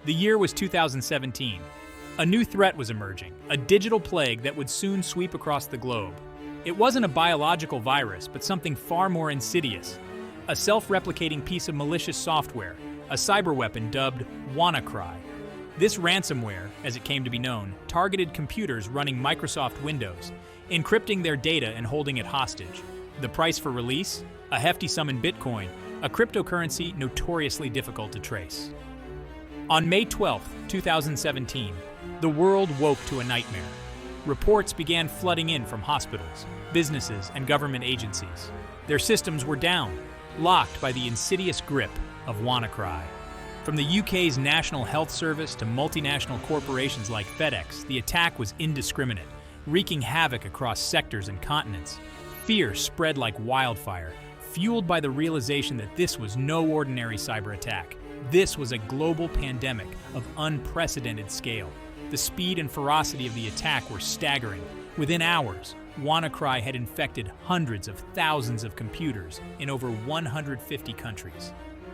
The year was 2017. A new threat was emerging, a digital plague that would soon sweep across the globe. It wasn't a biological virus, but something far more insidious. A self-replicating piece of malicious software, a cyberweapon dubbed WannaCry. This ransomware, as it came to be known, targeted computers running Microsoft Windows, encrypting their data and holding it hostage. The price for release? A hefty sum in Bitcoin, a cryptocurrency notoriously difficult to trace. On May 12, 2017, the world woke to a nightmare. Reports began flooding in from hospitals, businesses, and government agencies. Their systems were down, locked by the insidious grip of WannaCry. From the UK's National Health Service to multinational corporations like FedEx, the attack was indiscriminate, wreaking havoc across sectors and continents. Fear spread like wildfire, fueled by the realization that this was no ordinary cyber attack. This was a global pandemic of unprecedented scale. The speed and ferocity of the attack were staggering. Within hours, WannaCry had infected hundreds of thousands of computers in over 150 countries.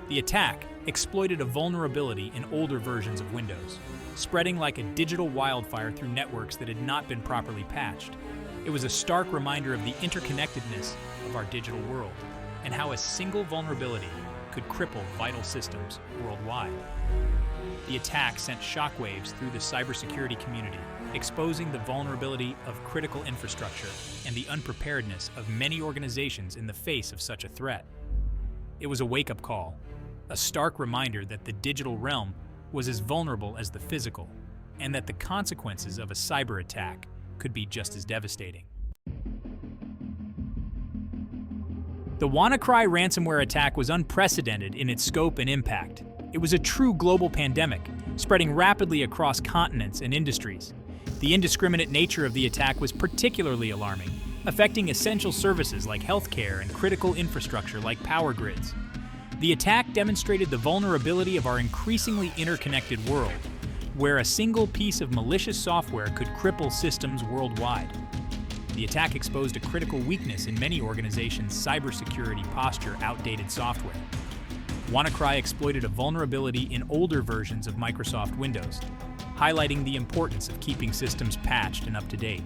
The attack exploited a vulnerability in older versions of Windows, spreading like a digital wildfire through networks that had not been properly patched. It was a stark reminder of the interconnectedness of our digital world and how a single vulnerability could cripple vital systems worldwide. The attack sent shockwaves through the cybersecurity community, exposing the vulnerability of critical infrastructure and the unpreparedness of many organizations in the face of such a threat. It was a wake-up call, a stark reminder that the digital realm was as vulnerable as the physical, and that the consequences of a cyber attack could be just as devastating. The WannaCry ransomware attack was unprecedented in its scope and impact. It was a true global pandemic, spreading rapidly across continents and industries. The indiscriminate nature of the attack was particularly alarming, affecting essential services like healthcare and critical infrastructure like power grids. The attack demonstrated the vulnerability of our increasingly interconnected world, where a single piece of malicious software could cripple systems worldwide. The attack exposed a critical weakness in many organizations' cybersecurity posture: outdated software. WannaCry exploited a vulnerability in older versions of Microsoft Windows, highlighting the importance of keeping systems patched and up to date.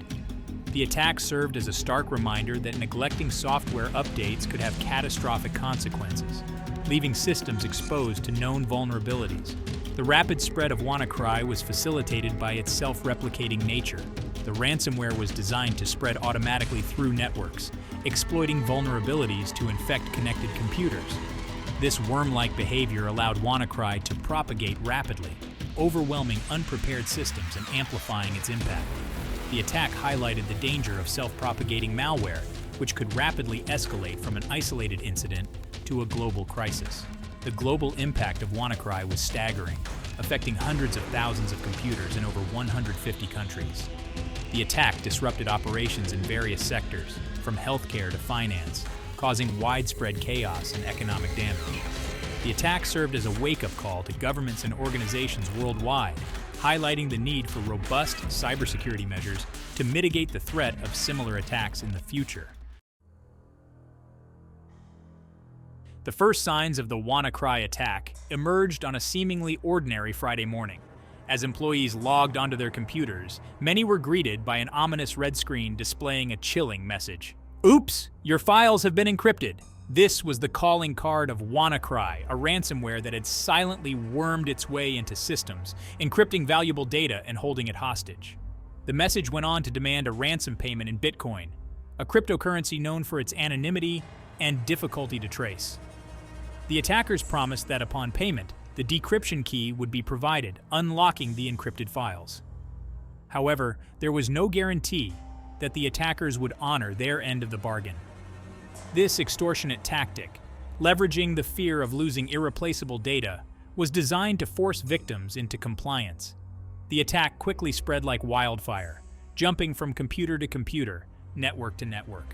The attack served as a stark reminder that neglecting software updates could have catastrophic consequences, leaving systems exposed to known vulnerabilities. The rapid spread of WannaCry was facilitated by its self-replicating nature. The ransomware was designed to spread automatically through networks, exploiting vulnerabilities to infect connected computers. This worm-like behavior allowed WannaCry to propagate rapidly, overwhelming unprepared systems and amplifying its impact. The attack highlighted the danger of self-propagating malware, which could rapidly escalate from an isolated incident to a global crisis. The global impact of WannaCry was staggering, affecting hundreds of thousands of computers in over 150 countries. The attack disrupted operations in various sectors, from healthcare to finance, causing widespread chaos and economic damage. The attack served as a wake-up call to governments and organizations worldwide, highlighting the need for robust cybersecurity measures to mitigate the threat of similar attacks in the future. The first signs of the WannaCry attack emerged on a seemingly ordinary Friday morning. As employees logged onto their computers, many were greeted by an ominous red screen displaying a chilling message. "Oops, your files have been encrypted." This was the calling card of WannaCry, a ransomware that had silently wormed its way into systems, encrypting valuable data and holding it hostage. The message went on to demand a ransom payment in Bitcoin, a cryptocurrency known for its anonymity and difficulty to trace. The attackers promised that upon payment, the decryption key would be provided, unlocking the encrypted files. However, there was no guarantee that the attackers would honor their end of the bargain. This extortionate tactic, leveraging the fear of losing irreplaceable data, was designed to force victims into compliance. The attack quickly spread like wildfire, jumping from computer to computer, network to network.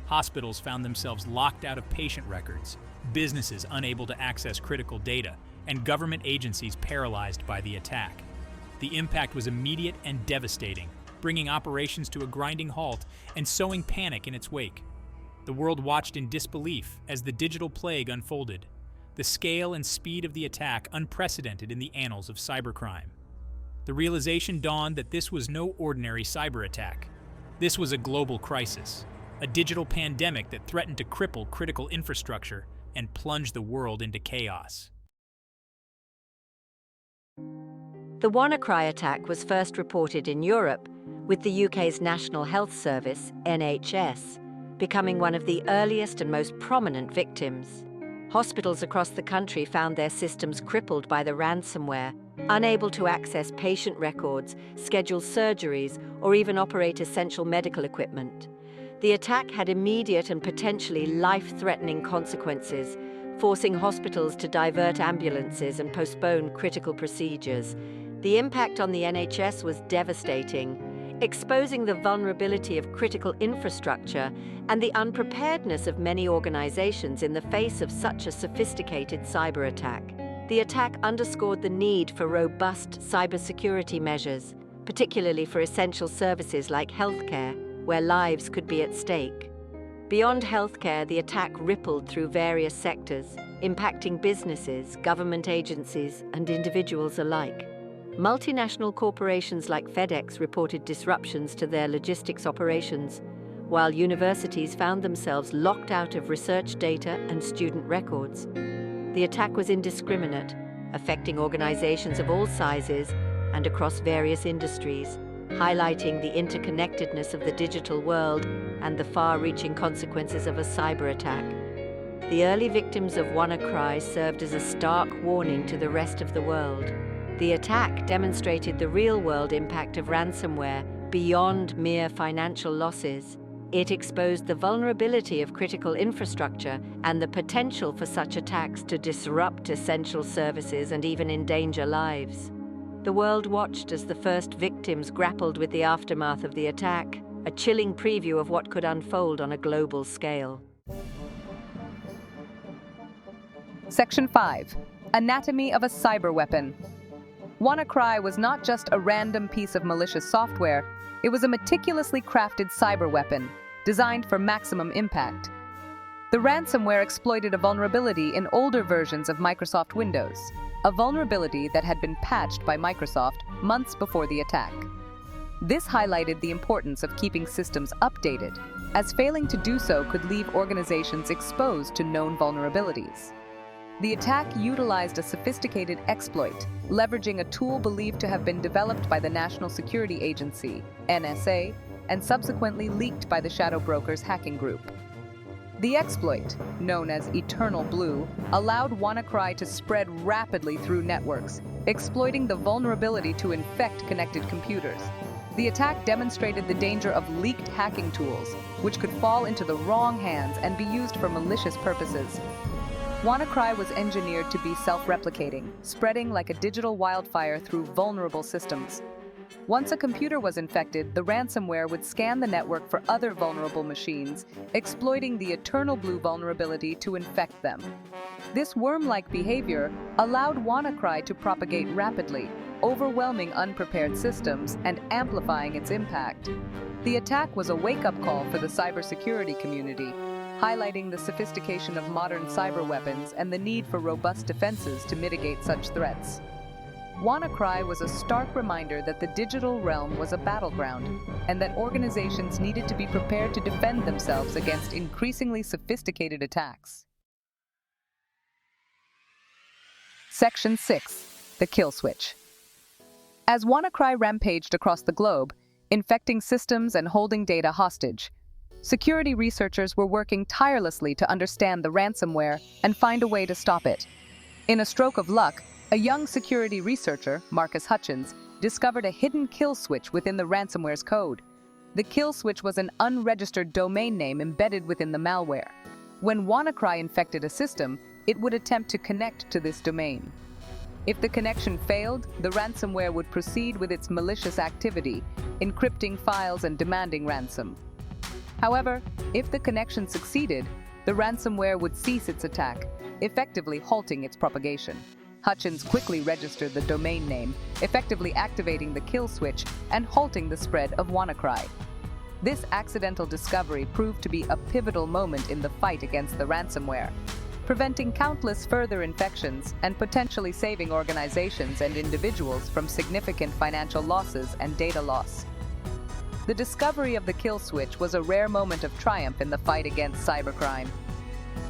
Hospitals found themselves locked out of patient records, businesses unable to access critical data, and government agencies paralyzed by the attack. The impact was immediate and devastating, bringing operations to a grinding halt and sowing panic in its wake. The world watched in disbelief as the digital plague unfolded. the scale and speed of the attack unprecedented in the annals of cybercrime. The realization dawned that this was no ordinary cyber attack. This was a global crisis, a digital pandemic that threatened to cripple critical infrastructure and plunge the world into chaos. The WannaCry attack was first reported in Europe, with the UK's National Health Service, NHS, becoming one of the earliest and most prominent victims. Hospitals across the country found their systems crippled by the ransomware, unable to access patient records, schedule surgeries, or even operate essential medical equipment. The attack had immediate and potentially life-threatening consequences, forcing hospitals to divert ambulances and postpone critical procedures. The impact on the NHS was devastating, exposing the vulnerability of critical infrastructure and the unpreparedness of many organizations in the face of such a sophisticated cyber attack. The attack underscored the need for robust cybersecurity measures, particularly for essential services like healthcare, where lives could be at stake. Beyond healthcare, the attack rippled through various sectors, impacting businesses, government agencies, and individuals alike. Multinational corporations like FedEx reported disruptions to their logistics operations, while universities found themselves locked out of research data and student records. The attack was indiscriminate, affecting organizations of all sizes and across various industries, highlighting the interconnectedness of the digital world and the far-reaching consequences of a cyber attack. The early victims of WannaCry served as a stark warning to the rest of the world. The attack demonstrated the real-world impact of ransomware beyond mere financial losses. It exposed the vulnerability of critical infrastructure and the potential for such attacks to disrupt essential services and even endanger lives. The world watched as the first victims grappled with the aftermath of the attack, a chilling preview of what could unfold on a global scale. Section 5. Anatomy of a cyber weapon. WannaCry was not just a random piece of malicious software, it was a meticulously crafted cyber weapon, designed for maximum impact. The ransomware exploited a vulnerability in older versions of Microsoft Windows, a vulnerability that had been patched by Microsoft months before the attack. This highlighted the importance of keeping systems updated, as failing to do so could leave organizations exposed to known vulnerabilities. The attack utilized a sophisticated exploit, leveraging a tool believed to have been developed by the National Security Agency, NSA, and subsequently leaked by the Shadow Brokers hacking group. The exploit, known as Eternal Blue, allowed WannaCry to spread rapidly through networks, exploiting the vulnerability to infect connected computers. The attack demonstrated the danger of leaked hacking tools, which could fall into the wrong hands and be used for malicious purposes. WannaCry was engineered to be self-replicating, spreading like a digital wildfire through vulnerable systems. Once a computer was infected, the ransomware would scan the network for other vulnerable machines, exploiting the Eternal Blue vulnerability to infect them. This worm-like behavior allowed WannaCry to propagate rapidly, overwhelming unprepared systems and amplifying its impact. The attack was a wake-up call for the cybersecurity community, highlighting the sophistication of modern cyber weapons and the need for robust defenses to mitigate such threats. WannaCry was a stark reminder that the digital realm was a battleground, and that organizations needed to be prepared to defend themselves against increasingly sophisticated attacks. Section 6. The Kill Switch. As WannaCry rampaged across the globe, infecting systems and holding data hostage, security researchers were working tirelessly to understand the ransomware and find a way to stop it. In a stroke of luck, a young security researcher, Marcus Hutchins, discovered a hidden kill switch within the ransomware's code. The kill switch was an unregistered domain name embedded within the malware. When WannaCry infected a system, it would attempt to connect to this domain. If the connection failed, the ransomware would proceed with its malicious activity, encrypting files and demanding ransom. However, if the connection succeeded, the ransomware would cease its attack, effectively halting its propagation. Hutchins quickly registered the domain name, effectively activating the kill switch and halting the spread of WannaCry. This accidental discovery proved to be a pivotal moment in the fight against the ransomware. preventing countless further infections and potentially saving organizations and individuals from significant financial losses and data loss. The discovery of the kill switch was a rare moment of triumph in the fight against cybercrime.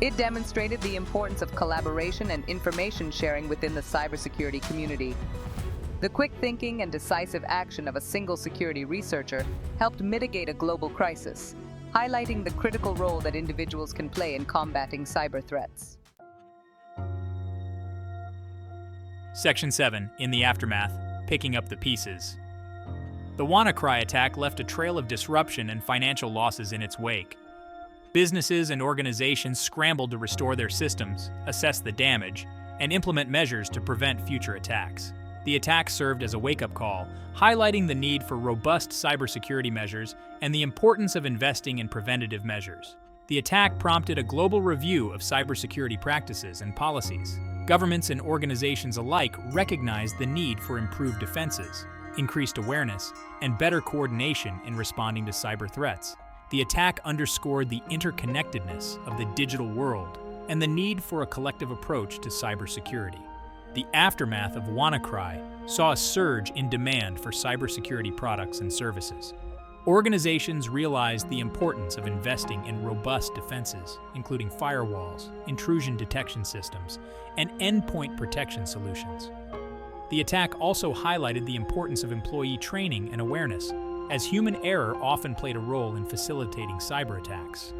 It demonstrated the importance of collaboration and information sharing within the cybersecurity community. The quick thinking and decisive action of a single security researcher helped mitigate a global crisis, highlighting the critical role that individuals can play in combating cyber threats. Section 7, in the aftermath, picking up the pieces. The WannaCry attack left a trail of disruption and financial losses in its wake. Businesses and organizations scrambled to restore their systems, assess the damage, and implement measures to prevent future attacks. The attack served as a wake-up call, highlighting the need for robust cybersecurity measures and the importance of investing in preventative measures. The attack prompted a global review of cybersecurity practices and policies. Governments and organizations alike recognized the need for improved defenses, increased awareness, and better coordination in responding to cyber threats. The attack underscored the interconnectedness of the digital world and the need for a collective approach to cybersecurity. The aftermath of WannaCry saw a surge in demand for cybersecurity products and services. Organizations realized the importance of investing in robust defenses, including firewalls, intrusion detection systems, and endpoint protection solutions. The attack also highlighted the importance of employee training and awareness, as human error often played a role in facilitating cyber attacks.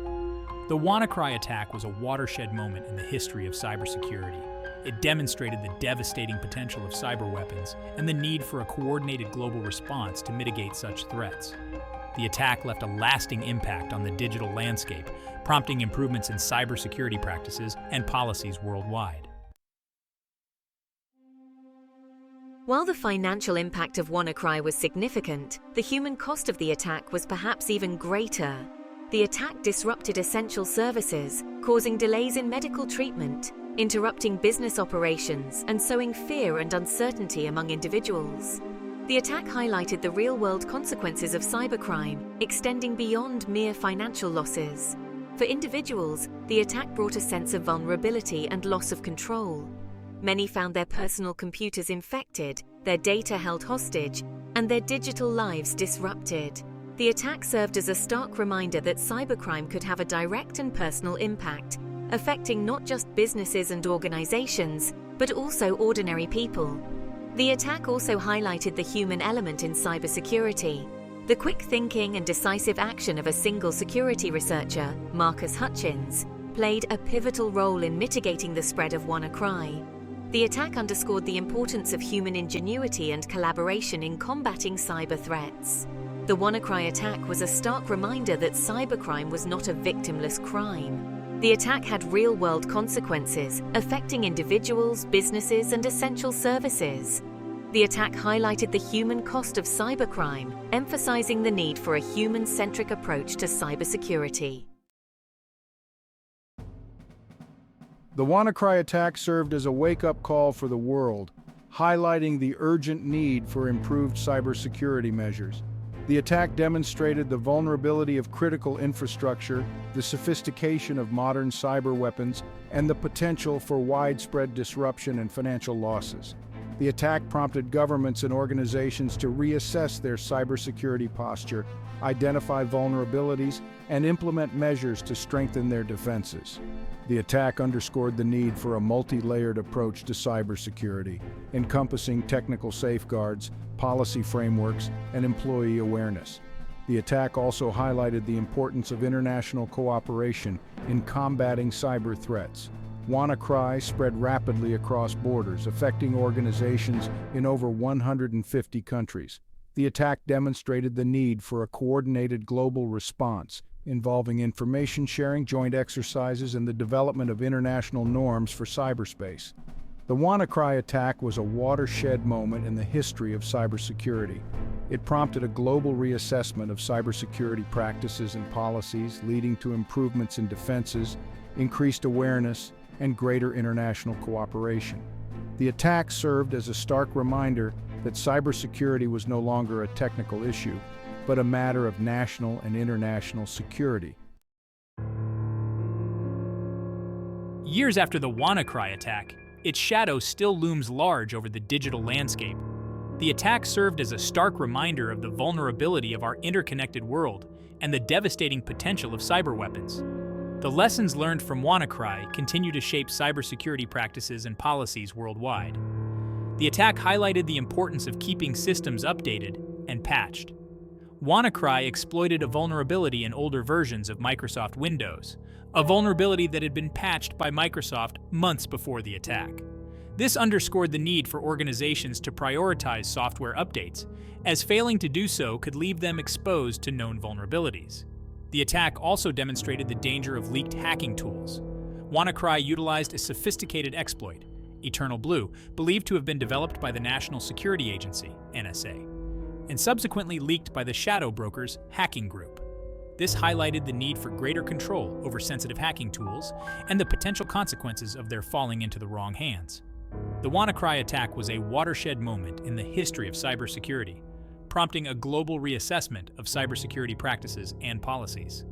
The WannaCry attack was a watershed moment in the history of cybersecurity. It demonstrated the devastating potential of cyber weapons and the need for a coordinated global response to mitigate such threats. The attack left a lasting impact on the digital landscape, prompting improvements in cybersecurity practices and policies worldwide. While the financial impact of WannaCry was significant, the human cost of the attack was perhaps even greater. The attack disrupted essential services, causing delays in medical treatment, interrupting business operations, and sowing fear and uncertainty among individuals. The attack highlighted the real-world consequences of cybercrime, extending beyond mere financial losses. For individuals, the attack brought a sense of vulnerability and loss of control. Many found their personal computers infected, their data held hostage, and their digital lives disrupted. The attack served as a stark reminder that cybercrime could have a direct and personal impact, affecting not just businesses and organizations, but also ordinary people. The attack also highlighted the human element in cybersecurity. The quick thinking and decisive action of a single security researcher, Marcus Hutchins, played a pivotal role in mitigating the spread of WannaCry. The attack underscored the importance of human ingenuity and collaboration in combating cyber threats. The WannaCry attack was a stark reminder that cybercrime was not a victimless crime. The attack had real-world consequences, affecting individuals, businesses, and essential services. The attack highlighted the human cost of cybercrime, emphasizing the need for a human-centric approach to cybersecurity. The WannaCry attack served as a wake-up call for the world, highlighting the urgent need for improved cybersecurity measures. The attack demonstrated the vulnerability of critical infrastructure, the sophistication of modern cyber weapons, and the potential for widespread disruption and financial losses. The attack prompted governments and organizations to reassess their cybersecurity posture, identify vulnerabilities, and implement measures to strengthen their defenses. The attack underscored the need for a multi-layered approach to cybersecurity, encompassing technical safeguards, policy frameworks, and employee awareness. The attack also highlighted the importance of international cooperation in combating cyber threats. WannaCry spread rapidly across borders, affecting organizations in over 150 countries. The attack demonstrated the need for a coordinated global response, involving information sharing, joint exercises, and the development of international norms for cyberspace. The WannaCry attack was a watershed moment in the history of cybersecurity. It prompted a global reassessment of cybersecurity practices and policies, leading to improvements in defenses, increased awareness, and greater international cooperation. The attack served as a stark reminder that cybersecurity was no longer a technical issue, but a matter of national and international security. Years after the WannaCry attack, its shadow still looms large over the digital landscape. The attack served as a stark reminder of the vulnerability of our interconnected world and the devastating potential of cyber weapons. The lessons learned from WannaCry continue to shape cybersecurity practices and policies worldwide. The attack highlighted the importance of keeping systems updated and patched. WannaCry exploited a vulnerability in older versions of Microsoft Windows, a vulnerability that had been patched by Microsoft months before the attack. This underscored the need for organizations to prioritize software updates, as failing to do so could leave them exposed to known vulnerabilities. The attack also demonstrated the danger of leaked hacking tools. WannaCry utilized a sophisticated exploit, Eternal Blue, believed to have been developed by the National Security Agency, NSA, and subsequently leaked by the Shadow Brokers hacking group. This highlighted the need for greater control over sensitive hacking tools and the potential consequences of their falling into the wrong hands. The WannaCry attack was a watershed moment in the history of cybersecurity, prompting a global reassessment of cybersecurity practices and policies.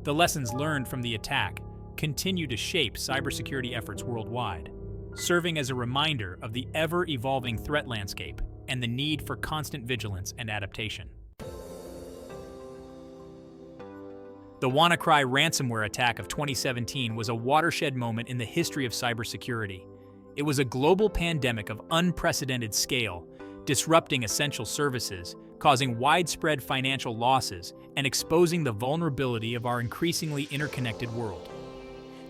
The lessons learned from the attack continue to shape cybersecurity efforts worldwide, serving as a reminder of the ever-evolving threat landscape and the need for constant vigilance and adaptation. The WannaCry ransomware attack of 2017 was a watershed moment in the history of cybersecurity. It was a global pandemic of unprecedented scale, disrupting essential services, causing widespread financial losses, and exposing the vulnerability of our increasingly interconnected world.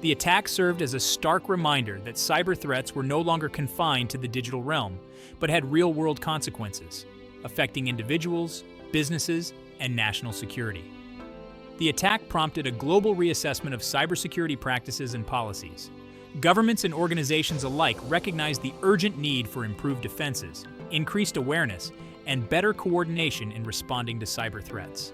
The attack served as a stark reminder that cyber threats were no longer confined to the digital realm, but had real-world consequences, affecting individuals, businesses, and national security. The attack prompted a global reassessment of cybersecurity practices and policies. Governments and organizations alike recognized the urgent need for improved defenses, increased awareness, and better coordination in responding to cyber threats.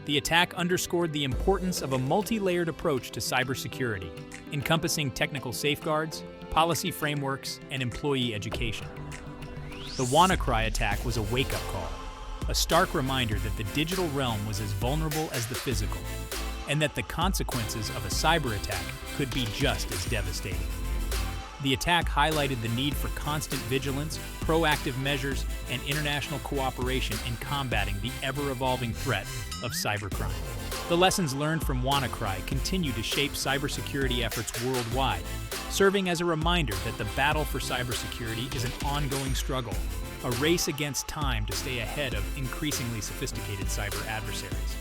The attack underscored the importance of a multi-layered approach to cybersecurity, encompassing technical safeguards, policy frameworks, and employee education. The WannaCry attack was a wake-up call, a stark reminder that the digital realm was as vulnerable as the physical, and that the consequences of a cyber attack could be just as devastating. The attack highlighted the need for constant vigilance, proactive measures, and international cooperation in combating the ever-evolving threat of cybercrime. The lessons learned from WannaCry continue to shape cybersecurity efforts worldwide, serving as a reminder that the battle for cybersecurity is an ongoing struggle, a race against time to stay ahead of increasingly sophisticated cyber adversaries.